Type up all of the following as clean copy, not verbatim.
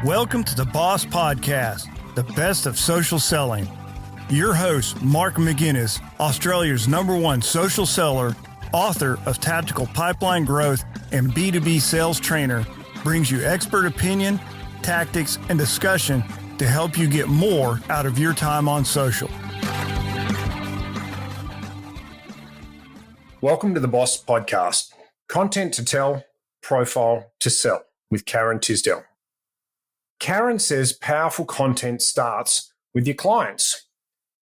Welcome to the Boss Podcast, the best of social selling. Your host, Mark McInnes, Australia's #1 social seller, author of Tactical Pipeline Growth and B2B Sales Trainer, brings you expert opinion, tactics, and discussion to help you get more out of your time on social. Welcome to the Boss Podcast, content to tell, profile to sell, with Karen Tisdell. Karen says powerful content starts with your clients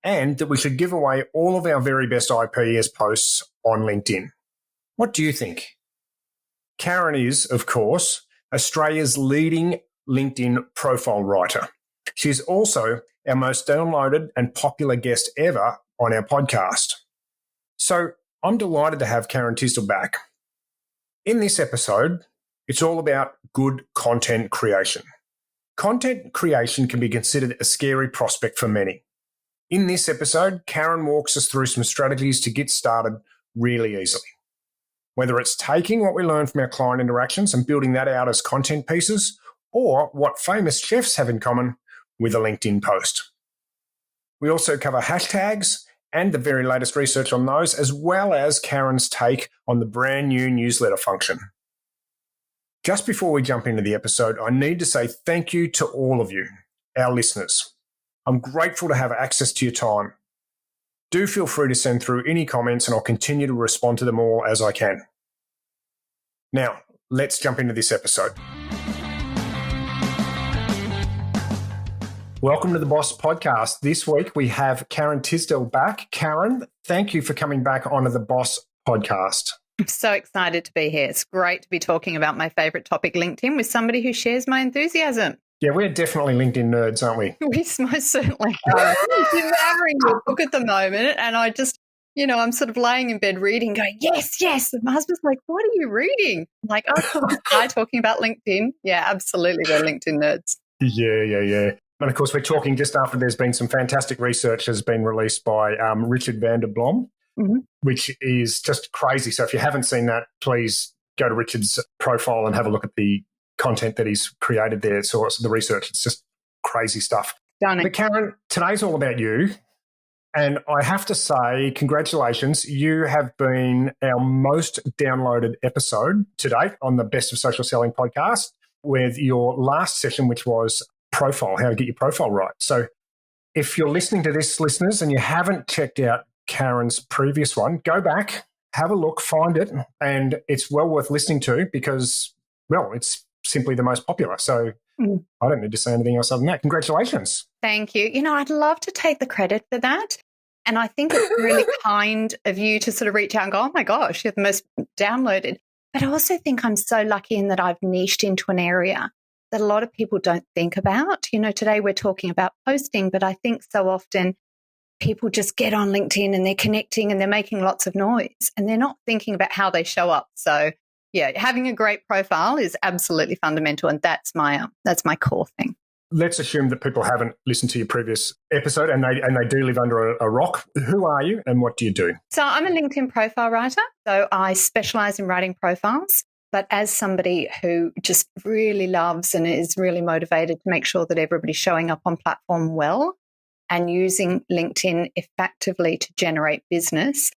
and that we should give away all of our very best IP as posts on LinkedIn. What do you think? Karen is, of course, Australia's leading LinkedIn profile writer. She's also our most downloaded and popular guest ever on our podcast. So I'm delighted to have Karen Tisdell back. In this episode, it's all about good content creation. Content creation can be considered a scary prospect for many. In this episode, Karen walks us through some strategies to get started really easily. Whether it's taking what we learn from our client interactions and building that out as content pieces, or what famous chefs have in common with a LinkedIn post. We also cover hashtags and the very latest research on those, as well as Karen's take on the brand new newsletter function. Just before we jump into the episode, I need to say thank you to all of you, our listeners. I'm grateful to have access to your time. Do feel free to send through any comments and I'll continue to respond to them all as I can. Now, let's jump into this episode. Welcome to the Boss Podcast. This week we have Karen Tisdell back. Karen, thank you for coming back onto the Boss Podcast. I'm so excited to be here. It's great to be talking about my favorite topic, LinkedIn, with somebody who shares my enthusiasm. Yeah, we're definitely LinkedIn nerds, aren't we? We most certainly are. I'm devouring your book at the moment, and I just, I'm sort of laying in bed reading, going, yes. And my husband's like, what are you reading? I'm like, oh, guy talking about LinkedIn. Yeah, absolutely, we're LinkedIn nerds. Yeah. And of course, we're talking just after there's been some fantastic research has been released by Richard Blom, which is just crazy. So if you haven't seen that, please go to Richard's profile and have a look at the content that he's created there. So the research, it's just crazy stuff. Stunning. But Karen, today's all about you. And I have to say, congratulations. You have been our most downloaded episode to date on the Best of Social Selling podcast with your last session, which was profile, how to get your profile right. So if you're listening to this, listeners, and you haven't checked out Karen's previous one, go back, have a look, find it, and it's well worth listening to because, well, it's simply the most popular. So I don't need to say anything else other than that. Congratulations. Thank you. I'd love to take the credit for that. And I think it's really kind of you to sort of reach out and go, oh my gosh, you're the most downloaded. But I also think I'm so lucky in that I've niched into an area that a lot of people don't think about. Today we're talking about posting, but I think so often people just get on LinkedIn and they're connecting and they're making lots of noise and they're not thinking about how they show up. So yeah, having a great profile is absolutely fundamental, and that's my core thing. Let's assume that people haven't listened to your previous episode and they do live under a rock. Who are you and what do you do? So I'm a LinkedIn profile writer. So I specialize in writing profiles. But as somebody who just really loves and is really motivated to make sure that everybody's showing up on platform well and using LinkedIn effectively to generate business,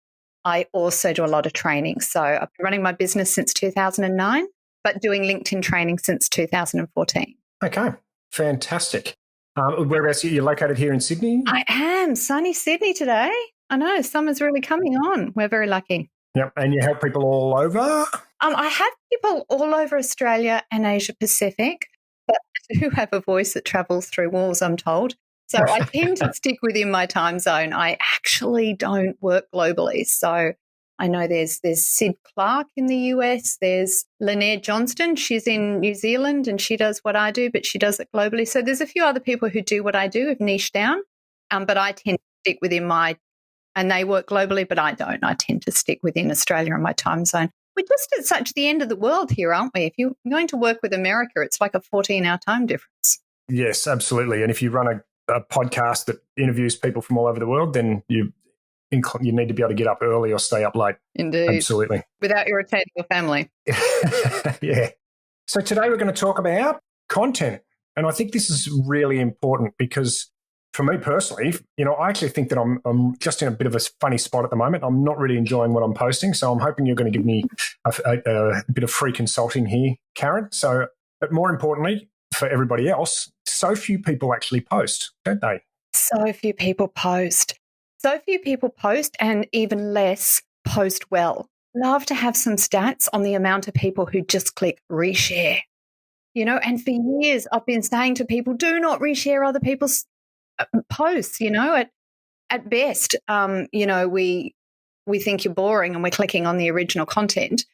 I also do a lot of training. So I've been running my business since 2009, but doing LinkedIn training since 2014. Okay, fantastic. Whereabouts you're located here in Sydney? I am. Sunny Sydney today. I know, summer's really coming on. We're very lucky. Yep, and you help people all over? I have people all over Australia and Asia Pacific, but I do have a voice that travels through walls, I'm told. So I tend to stick within my time zone. I actually don't work globally. So I know there's Sid Clark in the US, there's Lynette Johnston. She's in New Zealand and she does what I do, but she does it globally. So there's a few other people who do what I do, have niched down, but I tend to stick within and they work globally, but I don't. I tend to stick within Australia and my time zone. We're just at such the end of the world here, aren't we? If you're going to work with America, it's like a 14-hour time difference. Yes, absolutely. And if you run a podcast that interviews people from all over the world, then you need to be able to get up early or stay up late. Indeed. Absolutely. Without irritating your family. Yeah. So today we're going to talk about content. And I think this is really important because for me personally, I actually think that I'm just in a bit of a funny spot at the moment. I'm not really enjoying what I'm posting. So I'm hoping you're going to give me a bit of free consulting here, Karen. So, but more importantly, for everybody else, so few people actually post, don't they? So few people post. So few people post, and even less post well. Love to have some stats on the amount of people who just click reshare. And for years I've been saying to people, do not reshare other people's posts. At best, we think you're boring and we're clicking on the original content.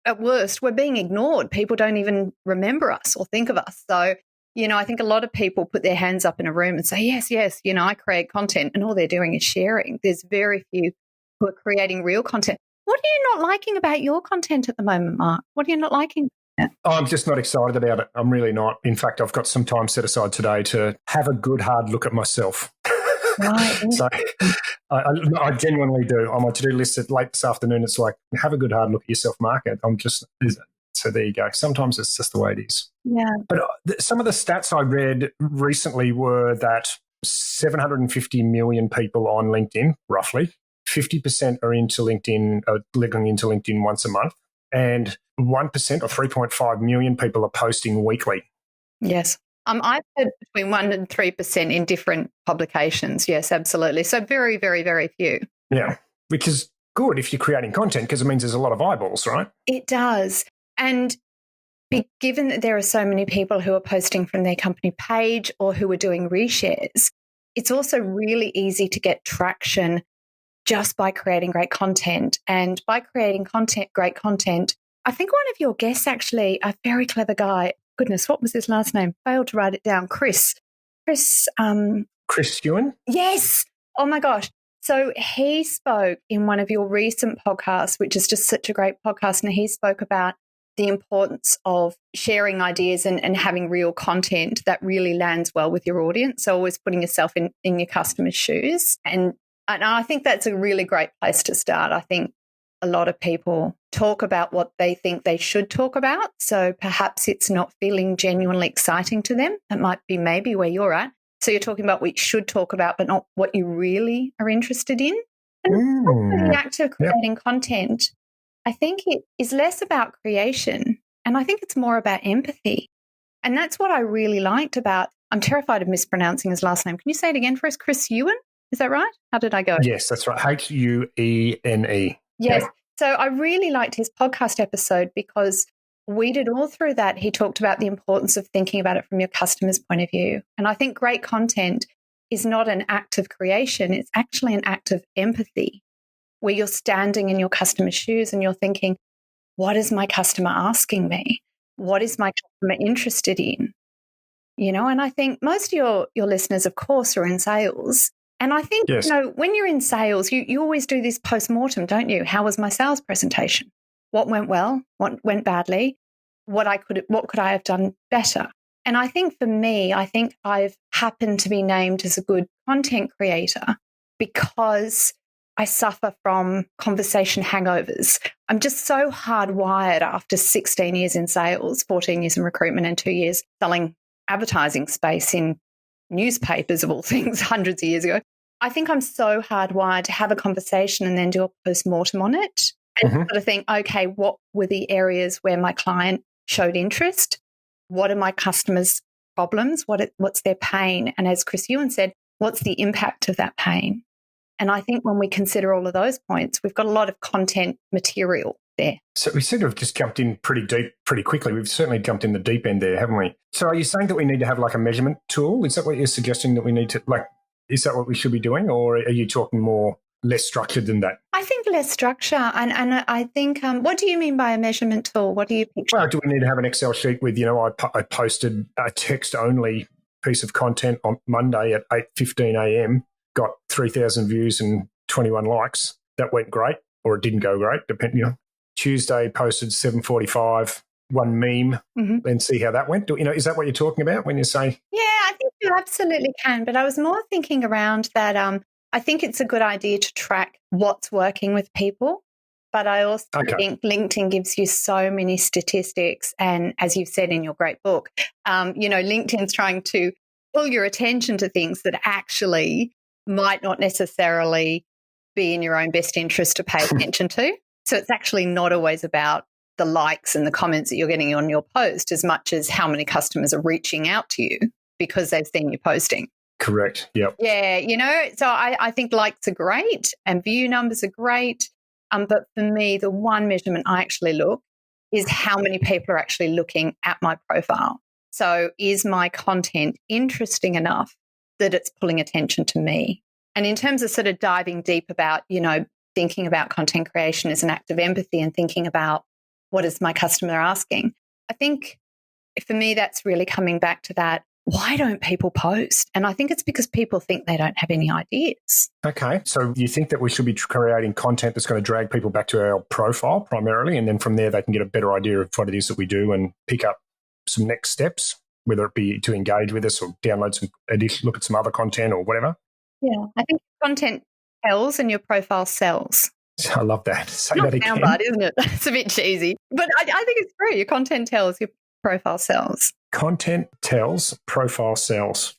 At worst, we're being ignored. People don't even remember us or think of us. So, I think a lot of people put their hands up in a room and say, yes, I create content, and all they're doing is sharing. There's very few who are creating real content. What are you not liking about your content at the moment, Mark? What are you not liking? I'm just not excited about it. I'm really not. In fact, I've got some time set aside today to have a good hard look at myself. Right. So I genuinely do. On my to-do list at late this afternoon, it's like, have a good hard look at yourself, Mark. So there you go. Sometimes it's just the way it is. Yeah. But some of the stats I read recently were that 750 million people on LinkedIn, roughly, 50% are into LinkedIn, logging into LinkedIn once a month, and 1% or 3.5 million people are posting weekly. Yes. I've heard between 1% and 3% in different publications. Yes, absolutely. So very, very, very few. Yeah, which is good if you're creating content because it means there's a lot of eyeballs, right? It does. And given that there are so many people who are posting from their company page or who are doing reshares, it's also really easy to get traction just by creating great content. And by creating great content, I think one of your guests, actually, a very clever guy, goodness, what was his last name? Failed to write it down. Chris Ewan? Yes. Oh my gosh. So he spoke in one of your recent podcasts, which is just such a great podcast. And he spoke about the importance of sharing ideas and having real content that really lands well with your audience. So always putting yourself in your customer's shoes. And I think that's a really great place to start. I think a lot of people talk about what they think they should talk about. So perhaps it's not feeling genuinely exciting to them. That might be maybe where you're at. So you're talking about what you should talk about, but not what you really are interested in. And the act of creating content, I think it is less about creation, and I think it's more about empathy. And that's what I really liked about, I'm terrified of mispronouncing his last name. Can you say it again for us? Chris Ewan? Is that right? How did I go? Yes, that's right. Huene. Yes. Yep. So I really liked his podcast episode because weeded all through that, he talked about the importance of thinking about it from your customer's point of view. And I think great content is not an act of creation. It's actually an act of empathy, where you're standing in your customer's shoes and you're thinking, what is my customer asking me? What is my customer interested in? And I think most of your listeners, of course, are in sales. And I think, yes, when you're in sales, you always do this post-mortem, don't you? How was my sales presentation? What went well? What went badly? What could I have done better? And I think for me, I've happened to be named as a good content creator because I suffer from conversation hangovers. I'm just so hardwired after 16 years in sales, 14 years in recruitment, and 2 years selling advertising space in newspapers of all things hundreds of years ago. I think I'm so hardwired to have a conversation and then do a post-mortem on it and sort of think, okay, what were the areas where my client showed interest? What are my customers' problems? What's their pain? And as Chris Ewan said, what's the impact of that pain? And I think when we consider all of those points, we've got a lot of content material there. So we seem to have just jumped in pretty deep, pretty quickly. We've certainly jumped in the deep end there, haven't we? So are you saying that we need to have like a measurement tool? Is that what you're suggesting that we need to, is that what we should be doing? Or are you talking more less structured than that? I think less structure. And I think, what do you mean by a measurement tool? What do you picture? Well, do we need to have an Excel sheet with, I posted a text-only piece of content on Monday at 8:15 a.m., got 3,000 views and 21 likes. That went great, or it didn't go great, depending. Tuesday posted 7:45, one meme, and see how that went. Is that what you're talking about when you say? Yeah, I think you absolutely can. But I was more thinking around that. I think it's a good idea to track what's working with people, but I also think LinkedIn gives you so many statistics. And as you've said in your great book, LinkedIn's trying to pull your attention to things that actually might not necessarily be in your own best interest to pay attention to. So it's actually not always about the likes and the comments that you're getting on your post as much as how many customers are reaching out to you because they've seen you posting. Correct. Yep. Yeah, so I think likes are great and view numbers are great. But for me, the one measurement I actually look is how many people are actually looking at my profile. So is my content interesting enough that it's pulling attention to me? And in terms of sort of diving deep about, thinking about content creation as an act of empathy and thinking about what is my customer asking, I think for me, that's really coming back to that. Why don't people post? And I think it's because people think they don't have any ideas. Okay. So you think that we should be creating content that's going to drag people back to our profile primarily, and then from there they can get a better idea of what it is that we do and pick up some next steps, whether it be to engage with us or download some look at some other content or whatever? Yeah, I think content tells and your profile sells. I love that. Say Not that again. soundbite, isn't it? It's a bit cheesy. But I think it's true. Your content tells, your profile sells. Content tells, profile sells.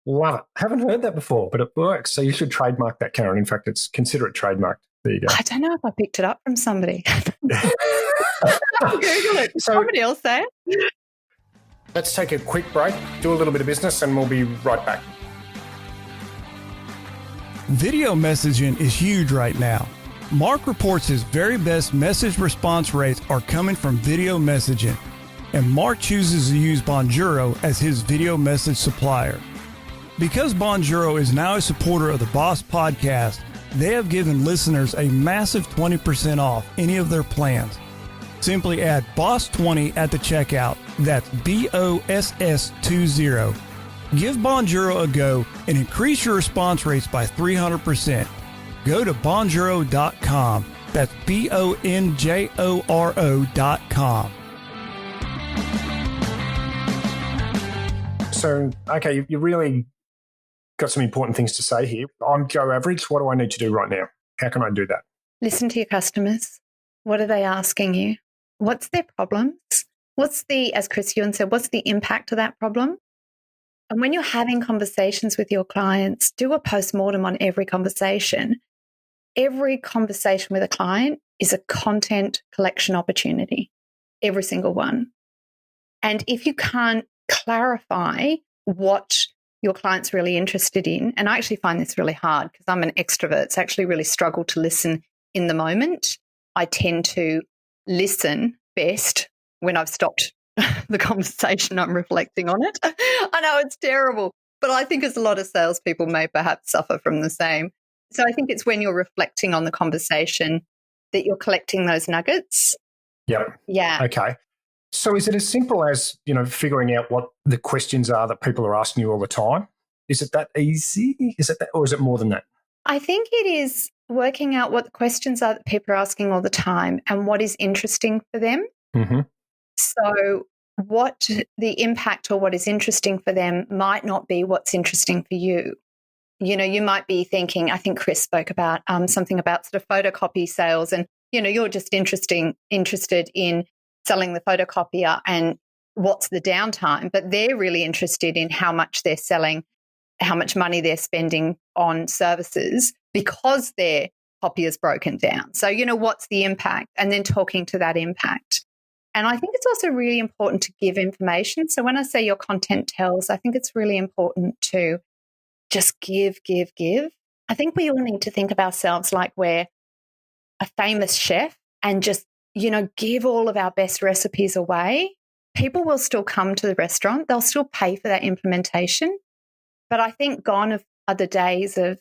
Love it. Haven't heard that before, but it works. So you should trademark that, Karen. In fact, consider it trademarked. There you go. I don't know if I picked it up from somebody. Google it. Did somebody else say it? Let's take a quick break, do a little bit of business, and we'll be right back. Video messaging is huge right now. Mark reports his very best message response rates are coming from video messaging, and Mark chooses to use Bonjoro as his video message supplier. Because Bonjoro is now a supporter of the Boss Podcast, they have given listeners a massive 20% off any of their plans. Simply add BOSS20 at the checkout. That's BOSS20. Give Bonjoro a go and increase your response rates by 300%. Go to bonjoro.com. That's BONJORO.com. So, okay, you really got some important things to say here. I'm Joe Average. What do I need to do right now? How can I do that? Listen to your customers. What are they asking you? What's their problems? As Chris Ewan said, what's the impact of that problem? And when you're having conversations with your clients, do a postmortem on every conversation. Every conversation with a client is a content collection opportunity, every single one. And if you can't clarify what your client's really interested in, and I actually find this really hard because I'm an extrovert, so I actually really struggle to listen in the moment. I tend to listen best when I've stopped the conversation, I'm reflecting on it. I know it's terrible, but I think as a lot of salespeople may perhaps suffer from the same. So I think it's when you're reflecting on the conversation that you're collecting those nuggets. Yep. Yeah. Okay. So is it as simple as, figuring out what the questions are that people are asking you all the time? Is it that easy? Or is it more than that? I think it is working out what the questions are that people are asking all the time and what is interesting for them. Mm-hmm. So what the impact or what is interesting for them might not be what's interesting for you. You might be thinking, I think Chris spoke about something about sort of photocopy sales and, you're just interested in selling the photocopier and what's the downtime, but they're really interested in how much they're selling, how much money they're spending on services because their copier's broken down. So, what's the impact? And then talking to that impact. And I think it's also really important to give information. So when I say your content tells, I think it's really important to just give. I think we all need to think of ourselves like we're a famous chef and just, give all of our best recipes away. People will still come to the restaurant. They'll still pay for that implementation. But I think gone are the days of,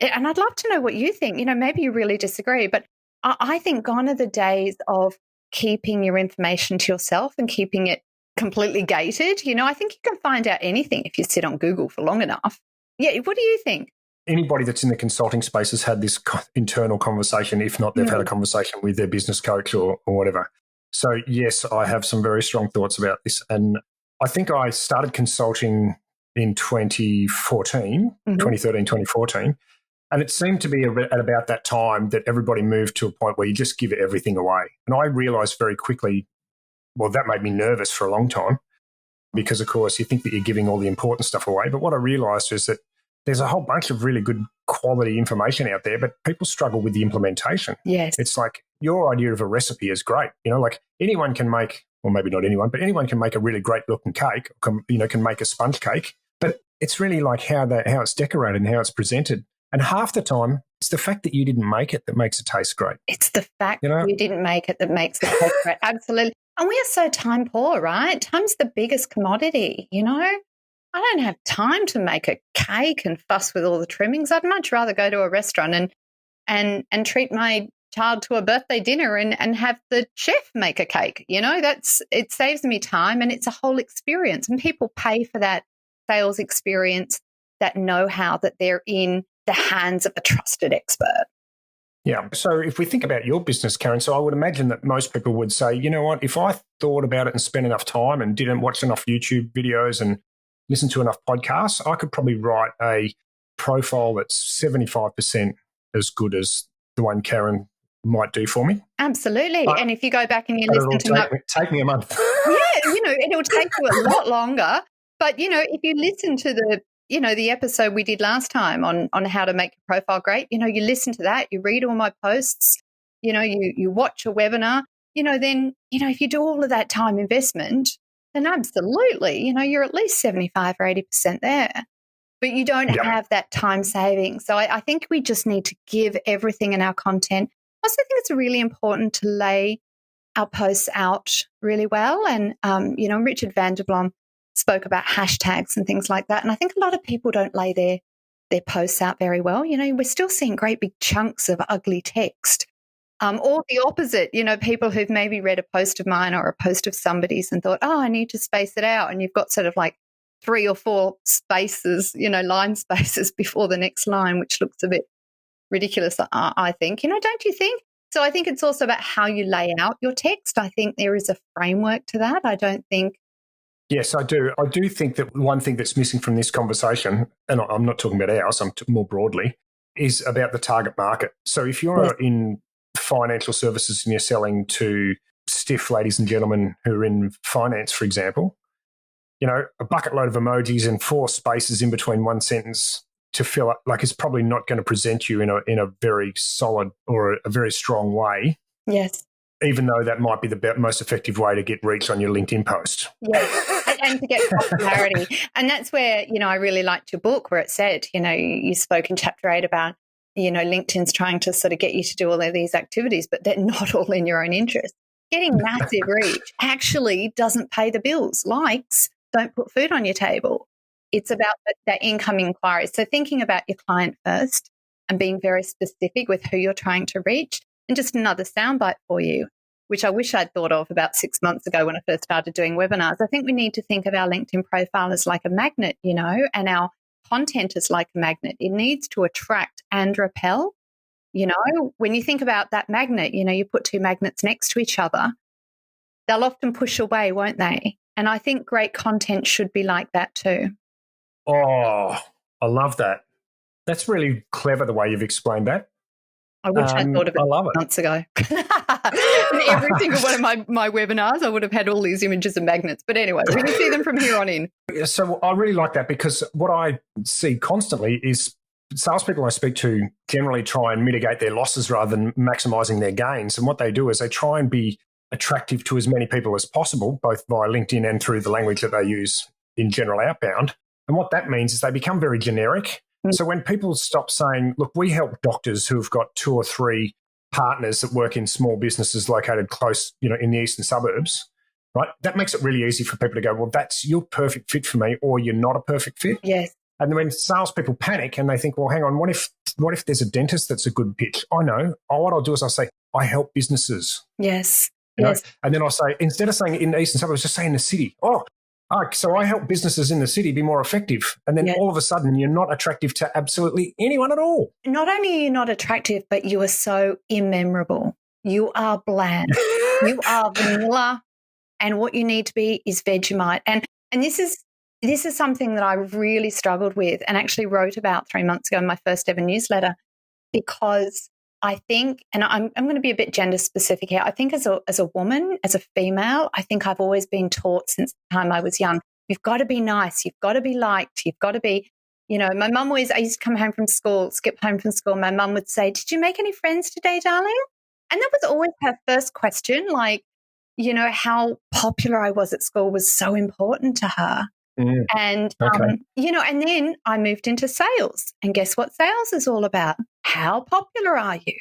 and I'd love to know what you think. Maybe you really disagree, but I think gone are the days of keeping your information to yourself and keeping it completely gated. I think you can find out anything if you sit on Google for long enough. Yeah, what do you think? Anybody that's in the consulting space has had this internal conversation. If not, they've had a conversation with their business coach or whatever. So, yes, I have some very strong thoughts about this. And I think I started consulting in 2013, 2014. And it seemed to be at about that time that everybody moved to a point where you just give everything away. And I realized very quickly, well, that made me nervous for a long time because, of course, you think that you're giving all the important stuff away. But what I realized is that there's a whole bunch of really good quality information out there, but people struggle with the implementation. Yes. It's like your idea of a recipe is great. Like anyone can make, well, maybe not anyone, but anyone can make a really great looking cake, can make a sponge cake. But it's really like how it's decorated and how it's presented. And half the time, it's the fact that you didn't make it that makes it taste great. It's the fact that you didn't make it that makes it taste great. Absolutely. And we are so time poor, right? Time's the biggest commodity, I don't have time to make a cake and fuss with all the trimmings. I'd much rather go to a restaurant and treat my child to a birthday dinner and have the chef make a cake. It saves me time and it's a whole experience. And people pay for that sales experience, that know-how that they're in the hands of a trusted expert. Yeah. So if we think about your business, Karen, so I would imagine that most people would say, you know what, if I thought about it and spent enough time and didn't watch enough YouTube videos and listen to enough podcasts, I could probably write a profile that's 75% as good as the one Karen might do for me. Absolutely. And if you go back and you listen to take me a month. Yeah, it'll take you a lot longer. But, if you listen to the episode we did last time on how to make your profile great, you listen to that, you read all my posts, you watch a webinar, then, if you do all of that time investment, then absolutely, you're at least 75 or 80% there. But you don't have that time saving. So I think we just need to give everything in our content. I also think it's really important to lay our posts out really well. And, Richard van der Blom spoke about hashtags and things like that. And I think a lot of people don't lay their posts out very well. We're still seeing great big chunks of ugly text. Or the opposite, people who've maybe read a post of mine or a post of somebody's and thought, I need to space it out. And you've got sort of like 3 or 4 spaces, line spaces before the next line, which looks a bit ridiculous, I think. Don't you think? So I think it's also about how you lay out your text. I think there is a framework to that. I don't think. Yes, I do. I do think that one thing that's missing from this conversation, and I'm not talking about ours, I'm more broadly, is about the target market. So if you're in financial services and you're selling to stiff ladies and gentlemen who are in finance, for example, a bucket load of emojis and 4 spaces in between one sentence to fill up, is probably not going to present you in a very solid or a very strong way. Yes. Even though that might be the most effective way to get reach on your LinkedIn post. Yes, and to get popularity. And that's where, I really liked your book where it said, you spoke in chapter 8 about, LinkedIn's trying to sort of get you to do all of these activities, but they're not all in your own interest. Getting massive reach actually doesn't pay the bills. Likes don't put food on your table. It's about that incoming inquiry. So thinking about your client first and being very specific with who you're trying to reach. And just another soundbite for you, which I wish I'd thought of about 6 months ago when I first started doing webinars. I think we need to think of our LinkedIn profile as like a magnet, and our content is like a magnet. It needs to attract and repel. When you think about that magnet, you put 2 magnets next to each other, they'll often push away, won't they? And I think great content should be like that too. Oh, I love that. That's really clever the way you've explained that. I wish I'd thought of it months ago. In every single one of my webinars, I would have had all these images and magnets. But anyway, we can see them from here on in. So I really like that because what I see constantly is salespeople I speak to generally try and mitigate their losses rather than maximising their gains. And what they do is they try and be attractive to as many people as possible, both via LinkedIn and through the language that they use in general outbound. And what that means is they become very generic. So when people stop saying, look, we help doctors who have got 2 or 3 partners that work in small businesses located close, in the eastern suburbs, right? That makes it really easy for people to go, well, you're perfect fit for me, or you're not a perfect fit. Yes. And then when salespeople panic and they think, well, hang on, what if there's a dentist that's a good pitch? I know. What I'll do is I'll say, I help businesses. Yes. Yes. And then I'll say, instead of saying in the eastern suburbs, just say in the city. So I help businesses in the city be more effective. And then all of a sudden you're not attractive to absolutely anyone at all. Not only are you not attractive, but you are so immemorable. You are bland. You are vanilla. And what you need to be is Vegemite. And this is this is something that I really struggled with and actually wrote about 3 months ago in my first ever newsletter, because I think, and I'm going to be a bit gender specific here, I think as a woman, as a female, I think I've always been taught since the time I was young, you've got to be nice, you've got to be liked, you've got to be, my mum always, I used to come home from school, skip home from school, my mum would say, did you make any friends today, darling? And that was always her first question, like, how popular I was at school was so important to her. Mm. And, Okay. and then I moved into sales. And guess what sales is all about? How popular are you?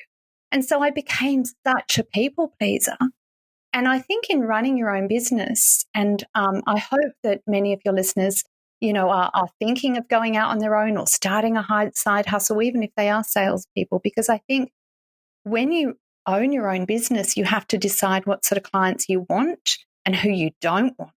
And so I became such a people pleaser. And I think in running your own business, and I hope that many of your listeners, are thinking of going out on their own or starting a side hustle, even if they are salespeople, because I think when you own your own business, you have to decide what sort of clients you want and who you don't want.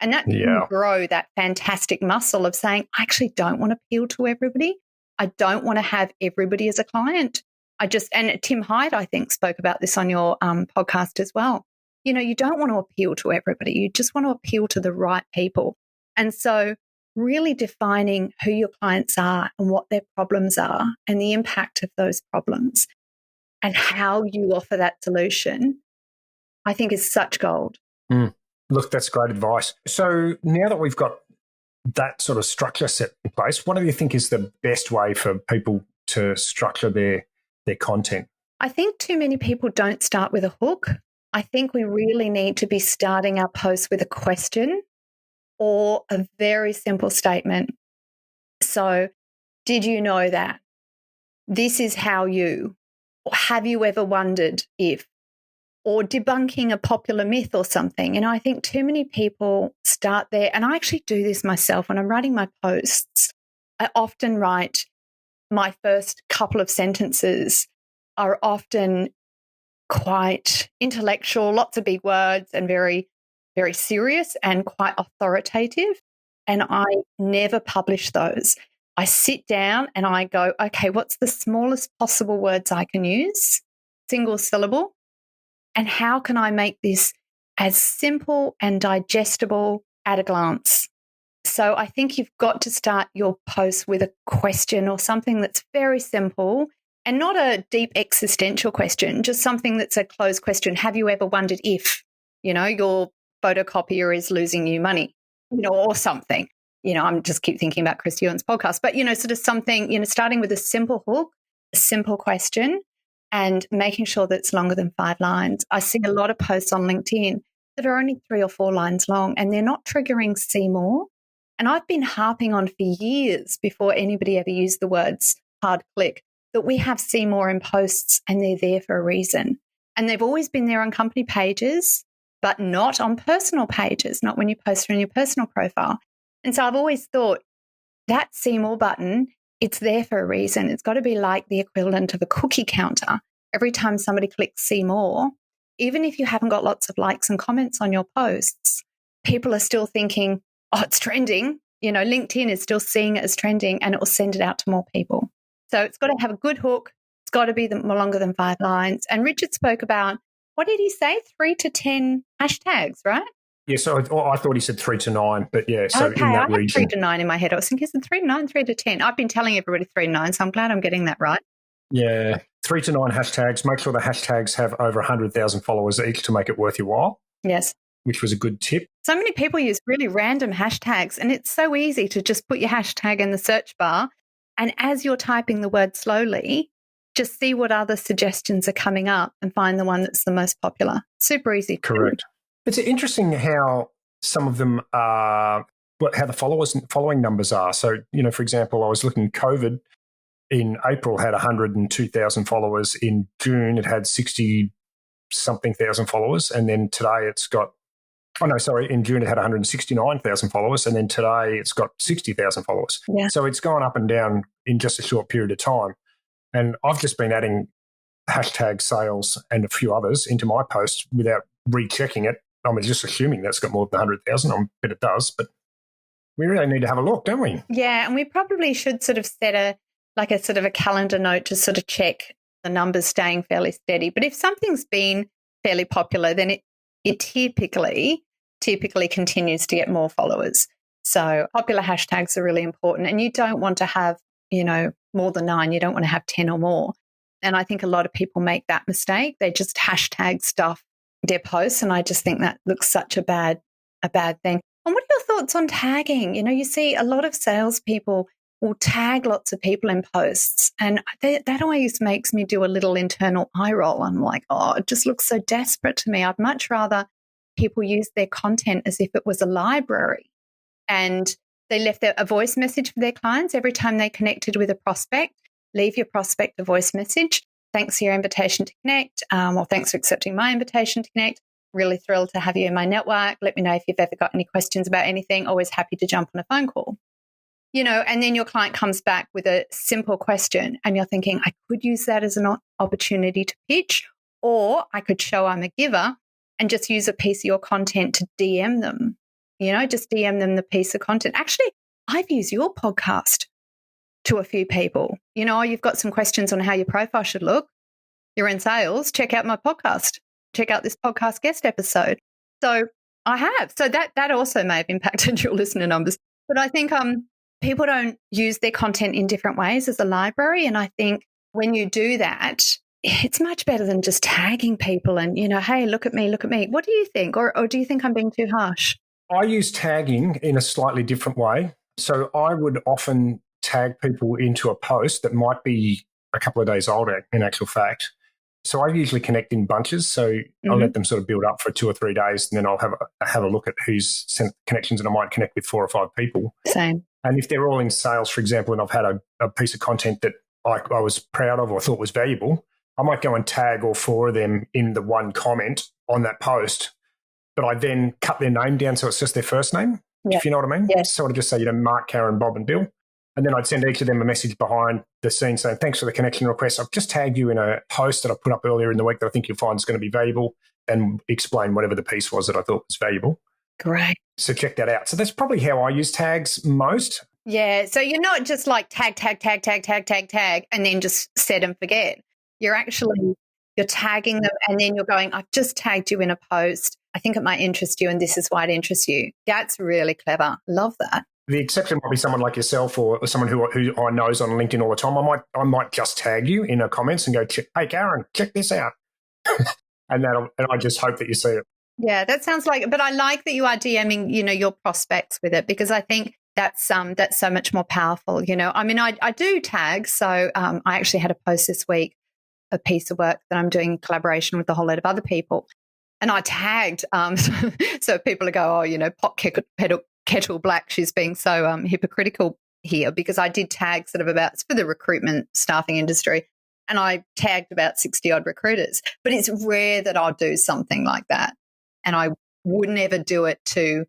And that can grow that fantastic muscle of saying, I actually don't want to appeal to everybody. I don't want to have everybody as a client. And Tim Hyde, I think, spoke about this on your podcast as well. You don't want to appeal to everybody. You just want to appeal to the right people. And so really defining who your clients are and what their problems are and the impact of those problems and how you offer that solution, I think is such gold. Mm. Look, that's great advice. So now that we've got that sort of structure set in place, what do you think is the best way for people to structure their content? I think too many people don't start with a hook. I think we really need to be starting our posts with a question or a very simple statement. So, did you know that? This is how you, or have you ever wondered if, or debunking a popular myth or something. And I think too many people start there. And I actually do this myself when I'm writing my posts. I often write my first couple of sentences are often quite intellectual, lots of big words and very, very serious and quite authoritative. And I never publish those. I sit down and I go, okay, what's the smallest possible words I can use? Single syllable. And how can I make this as simple and digestible at a glance? So I think you've got to start your post with a question or something that's very simple and not a deep existential question, just something that's a closed question. Have you ever wondered if, your photocopier is losing you money, or something? I'm just keep thinking about Chris Ewan's podcast, but, sort of something, starting with a simple hook, a simple question, and making sure that it's longer than 5 lines. I see a lot of posts on LinkedIn that are only 3 or 4 lines long, and they're not triggering see more. And I've been harping on for years before anybody ever used the words hard click that we have see more in posts, and they're there for a reason. And they've always been there on company pages, but not on personal pages, not when you post from your personal profile. And so I've always thought that see more button, it's there for a reason. It's got to be like the equivalent of a cookie counter. Every time somebody clicks see more, even if you haven't got lots of likes and comments on your posts, people are still thinking, oh, it's trending. LinkedIn is still seeing it as trending, and it will send it out to more people. So it's got to have a good hook. It's got to be longer than 5 lines. And Richard spoke about, what did he say? 3 to 10 hashtags, right? Yeah, so I thought he said 3 to 9, but yeah, so okay, in that I had region. 3 to 9 in my head. I was thinking, is it 3 to 9, 3 to 10? I've been telling everybody 3 to 9, so I'm glad I'm getting that right. Yeah, 3 to 9 hashtags. Make sure the hashtags have over 100,000 followers each to make it worth your while. Yes. Which was a good tip. So many people use really random hashtags, and it's so easy to just put your hashtag in the search bar. And as you're typing the word slowly, just see what other suggestions are coming up and find the one that's the most popular. Super easy. Correct. It's interesting how some of them are, how the following numbers are. So, for example, I was looking, COVID in April had 102,000 followers. In June, it had 60-something thousand followers. And then today it's got, in June it had 169,000 followers. And then today it's got 60,000 followers. Yeah. So it's gone up and down in just a short period of time. And I've just been adding hashtag sales and a few others into my posts without rechecking it. I'm just assuming that's got more than 100,000. I bet it does, but we really need to have a look, don't we? Yeah, and we probably should sort of set a sort of a calendar note to sort of check the numbers staying fairly steady. But if something's been fairly popular, then it typically continues to get more followers. So popular hashtags are really important. And you don't want to have, more than 9. You don't want to have 10 or more. And I think a lot of people make that mistake. They just hashtag stuff, their posts. And I just think that looks such a bad thing. And what are your thoughts on tagging? You see a lot of salespeople will tag lots of people in posts. And that always makes me do a little internal eye roll. I'm like, oh, it just looks so desperate to me. I'd much rather people use their content as if it was a library. And they left a voice message for their clients every time they connected with a prospect. Leave your prospect a voice message. Thanks for your invitation to connect, or thanks for accepting my invitation to connect. Really thrilled to have you in my network. Let me know if you've ever got any questions about anything. Always happy to jump on a phone call. And then your client comes back with a simple question and you're thinking, I could use that as an opportunity to pitch, or I could show I'm a giver and just use a piece of your content to DM them. Just DM them the piece of content. Actually, I've used your podcast to a few people. You've got some questions on how your profile should look. You're in sales. Check out my podcast. Check out this podcast guest episode. So I have. So that also may have impacted your listener numbers. But I think people don't use their content in different ways as a library. And I think when you do that, it's much better than just tagging people and, hey, look at me. What do you think? Or do you think I'm being too harsh? I use tagging in a slightly different way. So I would often tag people into a post that might be a couple of days old in actual fact. So I usually connect in bunches. So I'll let them sort of build up for 2 or 3 days, and then I'll have a look at who's sent connections, and I might connect with 4 or 5 people. Same. And if they're all in sales, for example, and I've had a piece of content that I was proud of or thought was valuable, I might go and tag all 4 of them in the one comment on that post, but I then cut their name down so it's just their first name, if you know what I mean. Yes. So I'd just say, Mark, Karen, Bob and Bill. And then I'd send each of them a message behind the scenes saying, thanks for the connection request. I've just tagged you in a post that I put up earlier in the week that I think you'll find is going to be valuable, and explain whatever the piece was that I thought was valuable. Great. So check that out. So that's probably how I use tags most. Yeah. So you're not just like tag, and then just set and forget. You're tagging them, and then you're going, I've just tagged you in a post. I think it might interest you, and this is why it interests you. That's really clever. Love that. The exception might be someone like yourself or someone who I know is on LinkedIn all the time. I might just tag you in the comments and go, hey, Karen, check this out. and I just hope that you see it. Yeah, that sounds like, but I like that you are DMing, your prospects with it, because I think that's so much more powerful. I mean, I do tag. So I actually had a post this week, a piece of work that I'm doing in collaboration with a whole lot of other people. And I tagged, so people go, pot kettle black, she's being so hypocritical here, because I did tag sort of it's for the recruitment staffing industry, and I tagged about 60 odd recruiters. But it's rare that I'll do something like that. And I would never do it to,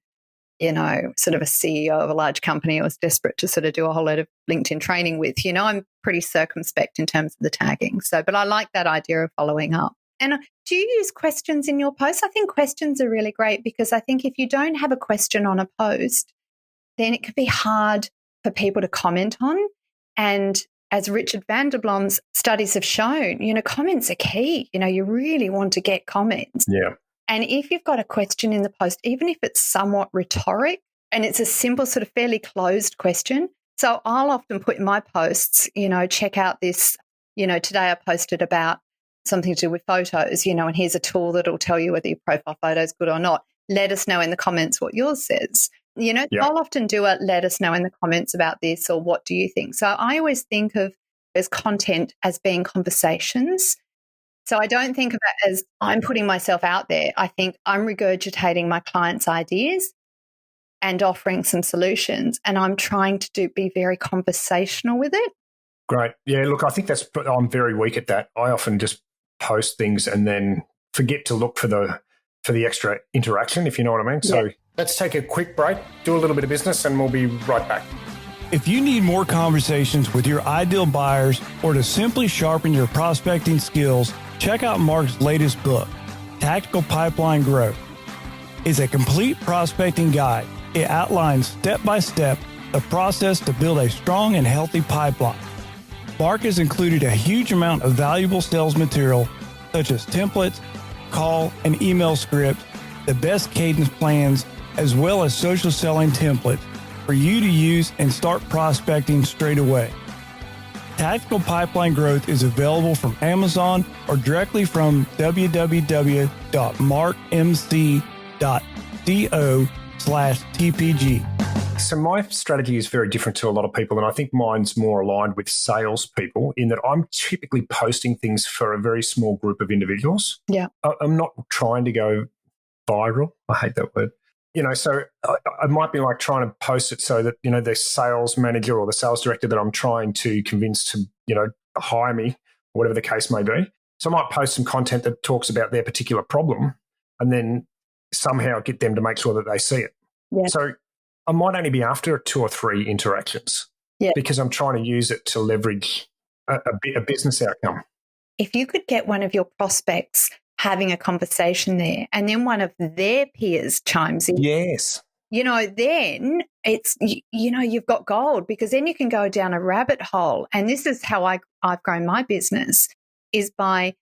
sort of a CEO of a large company I was desperate to sort of do a whole lot of LinkedIn training with. I'm pretty circumspect in terms of the tagging. So, but I like that idea of following up. And do you use questions in your posts? I think questions are really great, because I think if you don't have a question on a post, then it could be hard for people to comment on. And as Richard van der Blom's studies have shown, comments are key. You really want to get comments. Yeah. And if you've got a question in the post, even if it's somewhat rhetoric and it's a simple sort of fairly closed question. So I'll often put in my posts, check out this, today I posted about something to do with photos, and here's a tool that'll tell you whether your profile photo is good or not. Let us know in the comments what yours says. I'll often do a let us know in the comments about this, or what do you think? So I always think of as content as being conversations. So I don't think of it as I'm putting myself out there. I think I'm regurgitating my clients' ideas and offering some solutions, and I'm trying to be very conversational with it. Great. Yeah, look, I think I'm very weak at that. I often just post things and then forget to look for the extra interaction, if you know what I mean. So let's take a quick break, do a little bit of business, and we'll be right back. If you need more conversations with your ideal buyers, or to simply sharpen your prospecting skills, check out Mark's latest book, Tactical Pipeline Growth. It's a complete prospecting guide. It outlines step-by-step the process to build a strong and healthy pipeline. Mark has included a huge amount of valuable sales material, such as templates, call and email scripts, the best cadence plans, as well as social selling templates for you to use and start prospecting straight away. Tactical Pipeline Growth is available from Amazon or directly from www.markmc.co/TPG. So my strategy is very different to a lot of people, and I think mine's more aligned with salespeople in that I'm typically posting things for a very small group of individuals. Yeah. I'm not trying to go viral. I hate that word. So I might be like trying to post it so that, the sales manager or the sales director that I'm trying to convince to, hire me, whatever the case may be. So I might post some content that talks about their particular problem and then somehow get them to make sure that they see it. Yeah. So I might only be after 2 or 3 interactions because I'm trying to use it to leverage a business outcome. If you could get one of your prospects having a conversation there and then one of their peers chimes in. Yes. Then it's, you've got gold, because then you can go down a rabbit hole. And this is how I've grown my business, is by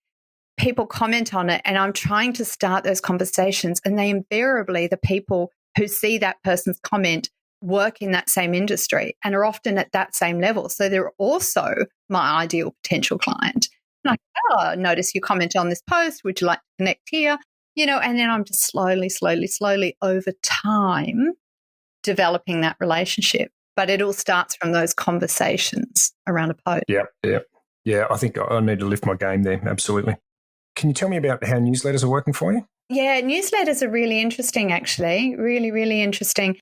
people comment on it and I'm trying to start those conversations, and they invariably, the people who see that person's comment work in that same industry and are often at that same level. So they're also my ideal potential client. Like, I notice you comment on this post. Would you like to connect here? And then I'm just slowly over time developing that relationship. But it all starts from those conversations around a post. Yeah. I think I need to lift my game there. Absolutely. Can you tell me about how newsletters are working for you? Yeah, newsletters are really interesting, actually. Really, really interesting.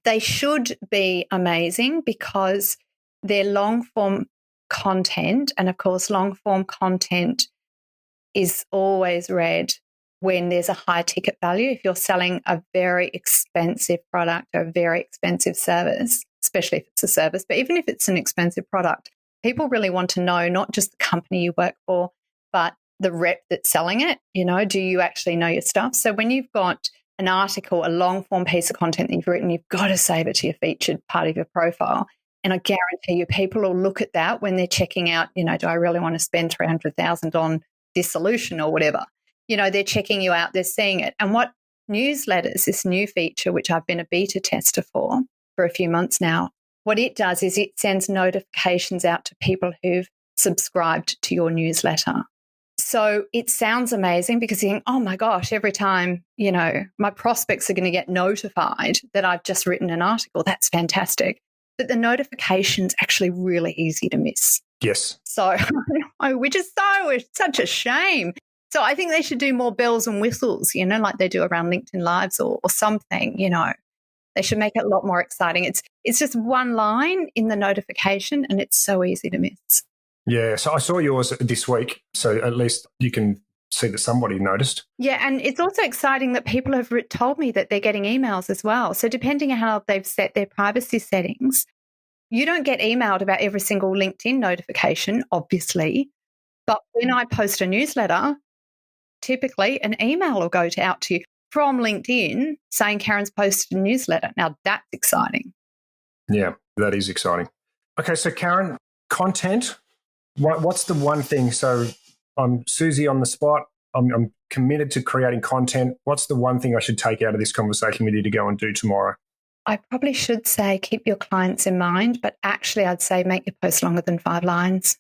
They should be amazing because they're long-form content. And, of course, long-form content is always read when there's a high ticket value. If you're selling a very expensive product or a very expensive service, especially if it's a service, but even if it's an expensive product, people really want to know not just the company you work for, but the rep that's selling it. Do you actually know your stuff? So when you've got an article, a long form piece of content that you've written, you've got to save it to your featured part of your profile. And I guarantee you people will look at that when they're checking out, do I really want to spend $300,000 on this solution or whatever? They're checking you out, they're seeing it. And what newsletters, this new feature, which I've been a beta tester for a few months now, what it does is it sends notifications out to people who've subscribed to your newsletter. So it sounds amazing because you think, oh my gosh, every time, my prospects are going to get notified that I've just written an article. That's fantastic. But the notification's actually really easy to miss. Yes. So, which is such a shame. So I think they should do more bells and whistles, like they do around LinkedIn Lives or something, They should make it a lot more exciting. It's just one line in the notification and it's so easy to miss. Yeah, so I saw yours this week, so at least you can see that somebody noticed. Yeah, and it's also exciting that people have told me that they're getting emails as well. So depending on how they've set their privacy settings, you don't get emailed about every single LinkedIn notification, obviously. But when I post a newsletter, typically an email will go out to you from LinkedIn saying Karen's posted a newsletter. Now, that's exciting. Yeah, that is exciting. Okay, so Karen, content. What's the one thing? So I'm Susie on the spot. I'm committed to creating content. What's the one thing I should take out of this conversation with you to go and do tomorrow? I probably should say keep your clients in mind, but actually I'd say make your post longer than 5 lines.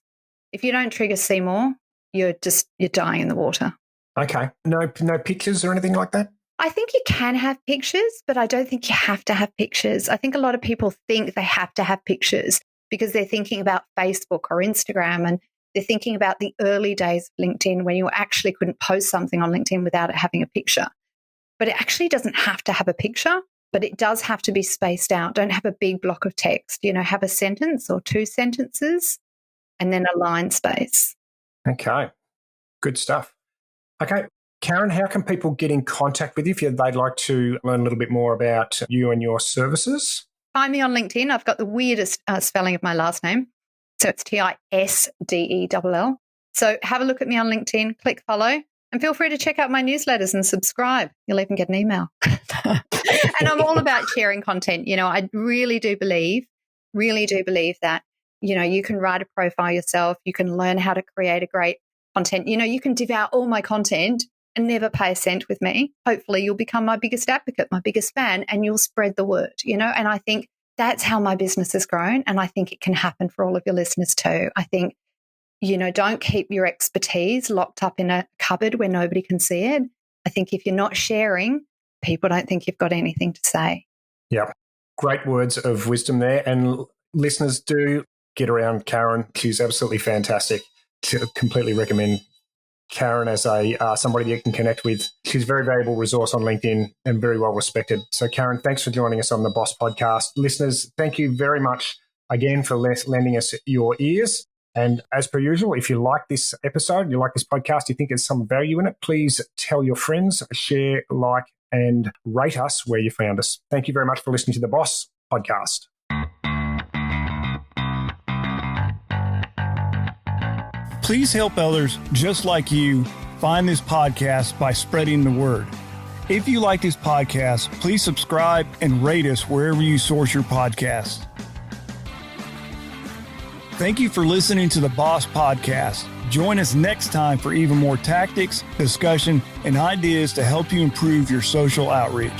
If you don't trigger see more, you're dying in the water. Okay. No pictures or anything like that? I think you can have pictures, but I don't think you have to have pictures. I think a lot of people think they have to have pictures because they're thinking about Facebook or Instagram, and they're thinking about the early days of LinkedIn when you actually couldn't post something on LinkedIn without it having a picture. But it actually doesn't have to have a picture, but it does have to be spaced out. Don't have a big block of text. Have a sentence or 2 sentences and then a line space. Okay. Good stuff. Okay. Karen, how can people get in contact with you if they'd like to learn a little bit more about you and your services? Find me on LinkedIn. I've got the weirdest spelling of my last name. So it's Tisdell. So have a look at me on LinkedIn, click follow, and feel free to check out my newsletters and subscribe. You'll even get an email. And I'm all about sharing content. I really do believe that, you can write a profile yourself. You can learn how to create a great content. You can devour all my content and never pay a cent with me. Hopefully you'll become my biggest advocate, my biggest fan, and you'll spread the word, And I think that's how my business has grown. And I think it can happen for all of your listeners too. I think, don't keep your expertise locked up in a cupboard where nobody can see it. I think if you're not sharing, people don't think you've got anything to say. Yeah. Great words of wisdom there. And listeners, do get around Karen. She's absolutely fantastic. To completely recommend Karen as somebody you can connect with. She's a very valuable resource on LinkedIn and very well respected. So Karen, thanks for joining us on the Boss Podcast. Listeners, thank you very much again for lending us your ears. And as per usual, if you like this episode, you like this podcast, you think there's some value in it, please tell your friends, share, like, and rate us where you found us. Thank you very much for listening to the Boss Podcast. Please help others just like you find this podcast by spreading the word. If you like this podcast, please subscribe and rate us wherever you source your podcast. Thank you for listening to the Boss Podcast. Join us next time for even more tactics, discussion, and ideas to help you improve your social outreach.